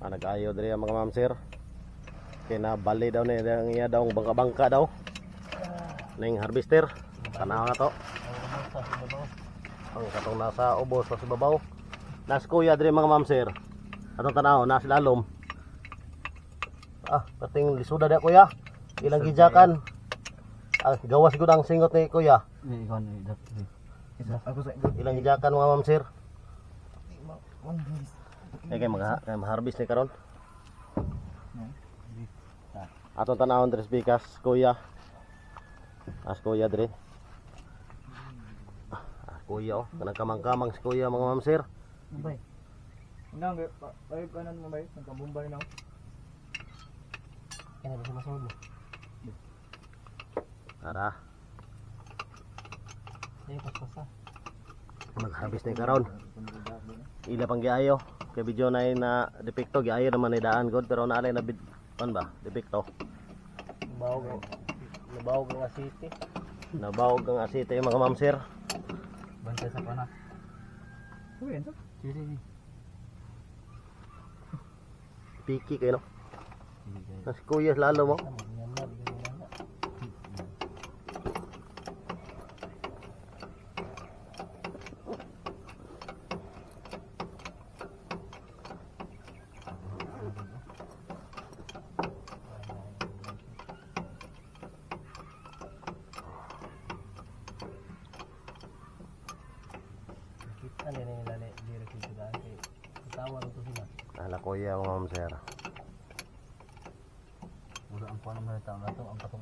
Nag-ayo diri ang mga ma'am sir. Kaya na bali daw ni ang iya daw bangka-bangka daw. Ning harvester. Tanaw nga to. Ang katong nasa ubos sa sibabaw. Nas kuya diri mga ma'am sir. Atong tanaw na silalom. Pating lisuda da kuya. Ilang gijakan. Gawas gud ang singot ni kuya. Ilang gijakan mga ma'am sir. Kay mag-harvest ni karon. Atong tanawon diri bikas kuya. As kuya diri. Kuya oh, kanang kamang-kamang si kuya mga ma'am sir. Bay. Nang ay kanan mo bay, nagkabumbay na. Kaya ba masud mo? Tara. Ay pas-pasa. Mag-harvest ni karon. Ila pang giayo. Kay video na depekto giayo naman ni daan god pero naalay na depekto. Nabawog ang asite. Nabawog ang asite mga ma'am sir. Bantay sa pana. Uy, ento? Sige. Piki kayo no. Nas kuya lalo mo. Ano na nila dire dito dati. Tawa ito sila. Ala kuya mga ma'am sir. Mula ang kuan mo na taon na to ang katong